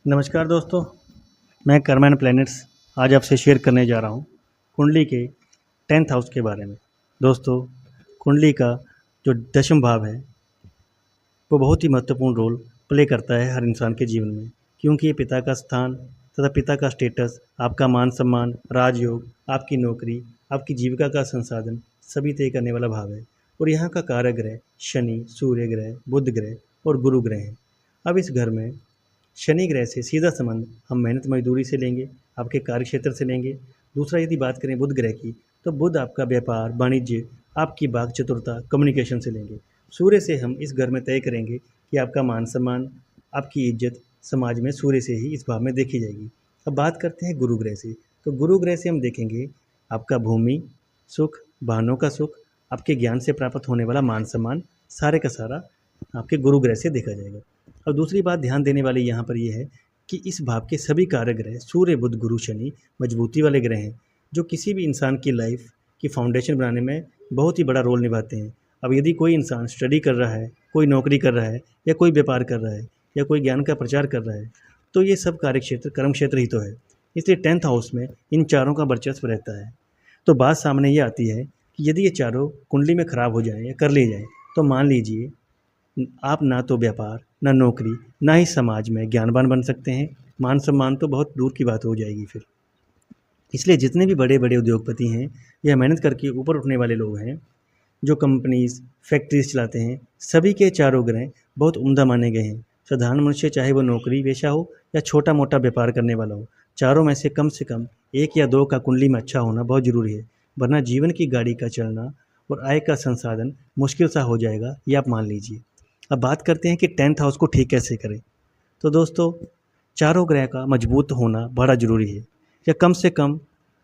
नमस्कार दोस्तों, मैं कर्मैन प्लैनेट्स आज आपसे शेयर करने जा रहा हूँ कुंडली के 10th हाउस के बारे में। दोस्तों, कुंडली का जो 10वां भाव है वो बहुत ही महत्वपूर्ण रोल प्ले करता है हर इंसान के जीवन में, क्योंकि ये पिता का स्थान तथा पिता का स्टेटस, आपका मान सम्मान, राजयोग, आपकी नौकरी, आपकी जीविका का संसाधन सभी तय करने वाला भाव है। और यहाँ का कारक ग्रह शनि, सूर्य ग्रह, बुध ग्रह और गुरु ग्रह हैं। अब इस घर में शनि ग्रह से सीधा संबंध हम मेहनत मजदूरी से लेंगे, आपके कार्य क्षेत्र से लेंगे। दूसरा, यदि बात करें बुध ग्रह की, तो बुध आपका व्यापार, वाणिज्य, आपकी वाक चतुरता, कम्युनिकेशन से लेंगे। सूर्य से हम इस घर में तय करेंगे कि आपका मान सम्मान, आपकी इज्जत समाज में सूर्य से ही इस भाव में देखी जाएगी। अब बात करते हैं गुरु ग्रह से, तो गुरु ग्रह से हम देखेंगे आपका भूमि सुख, वाहनों का सुख, आपके ज्ञान से प्राप्त होने वाला मान सम्मान, सारे का सारा आपके गुरु ग्रह से देखा जाएगा। और दूसरी बात ध्यान देने वाली यहाँ पर यह है कि इस भाव के सभी कारक ग्रह सूर्य, बुध, गुरु, शनि मजबूती वाले ग्रह हैं, जो किसी भी इंसान की लाइफ की फाउंडेशन बनाने में बहुत ही बड़ा रोल निभाते हैं। अब यदि कोई इंसान स्टडी कर रहा है, कोई नौकरी कर रहा है, या कोई व्यापार कर रहा है, या कोई ज्ञान का प्रचार कर रहा है, तो ये सब कार्य क्षेत्र कर्म क्षेत्र ही तो है। इसलिए 10th हाउस में इन चारों का वर्चस्व रहता है। तो बात सामने ये आती है कि यदि ये चारों कुंडली में खराब हो जाएं या कर ले जाएं, तो मान लीजिए आप ना तो व्यापार, ना नौकरी, ना ही समाज में ज्ञानवान बन सकते हैं। मान सम्मान तो बहुत दूर की बात हो जाएगी फिर। इसलिए जितने भी बड़े बड़े उद्योगपति हैं या मेहनत करके ऊपर उठने वाले लोग हैं, जो कंपनीज फैक्ट्रीज चलाते हैं, सभी के चारों ग्रह बहुत उम्दा माने गए हैं। साधारण मनुष्य चाहे वो नौकरी पेशा हो या छोटा मोटा व्यापार करने वाला हो, चारों में से कम 1 या 2 का कुंडली में अच्छा होना बहुत ज़रूरी है, वरना जीवन की गाड़ी का चलना और आय का संसाधन मुश्किल सा हो जाएगा, ये आप मान लीजिए। अब बात करते हैं कि 10th हाउस को ठीक कैसे करें। तो दोस्तों, चारों ग्रह का मजबूत होना बड़ा ज़रूरी है, या कम से कम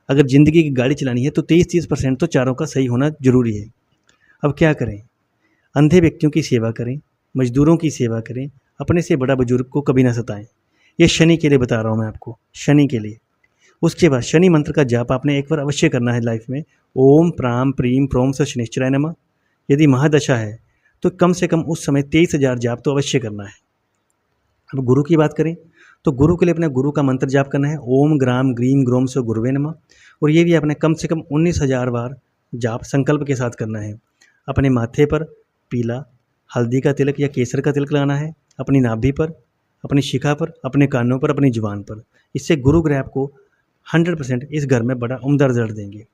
अगर ज़िंदगी की गाड़ी चलानी है तो 30% तो चारों का सही होना ज़रूरी है। अब क्या करें? अंधे व्यक्तियों की सेवा करें, मजदूरों की सेवा करें, अपने से बड़ा बुजुर्ग को कभी ना सताएं। ये शनि के लिए बता रहा हूँ मैं आपको, शनि के लिए। उसके बाद शनि मंत्र का जाप आपने एक बार अवश्य करना है लाइफ में। ओम प्राम प्रीम प्रोम स शनिश्चराय नमः। यदि महादशा है तो कम से कम उस समय 23,000 जाप तो अवश्य करना है। अब गुरु की बात करें तो गुरु के लिए अपने गुरु का मंत्र जाप करना है, ओम ग्राम ग्रीम ग्रोम से गुरुवे नमः। और ये भी आपने कम से कम 19,000 बार जाप संकल्प के साथ करना है। अपने माथे पर पीला हल्दी का तिलक या केसर का तिलक लगाना है, अपनी नाभि पर, अपनी शिखा पर, अपने कानों पर, अपनी जुबान पर। इससे गुरु ग्रह आपको 100% इस घर में बड़ा उम्दा रिजल्ट देंगे।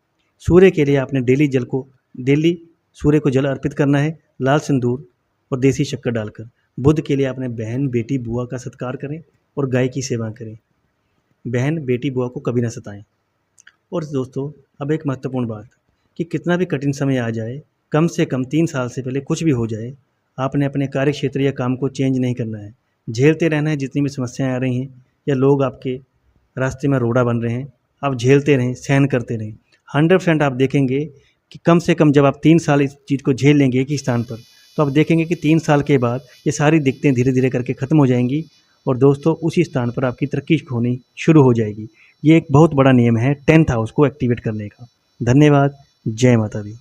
सूर्य के लिए आपने डेली सूर्य को जल अर्पित करना है, लाल सिंदूर और देसी शक्कर डालकर। बुध के लिए आपने बहन, बेटी, बुआ का सत्कार करें और गाय की सेवा करें। बहन, बेटी, बुआ को कभी ना सताएं। और दोस्तों, अब एक महत्वपूर्ण बात कि कितना भी कठिन समय आ जाए, कम से कम 3 साल से पहले कुछ भी हो जाए, आपने अपने कार्य क्षेत्र या काम को चेंज नहीं करना है। झेलते रहना है जितनी भी समस्याएं आ रही हैं या लोग आपके रास्ते में रोड़ा बन रहे हैं, आप झेलते रहें, सहन करते रहें। 100% आप देखेंगे कि कम से कम जब आप 3 साल इस चीज़ को झेल लेंगे एक ही स्थान पर, तो आप देखेंगे कि 3 साल के बाद ये सारी दिक्कतें धीरे धीरे करके ख़त्म हो जाएंगी और दोस्तों उसी स्थान पर आपकी तरक्की होनी शुरू हो जाएगी। ये एक बहुत बड़ा नियम है 10th हाउस को एक्टिवेट करने का। धन्यवाद। जय माता दी।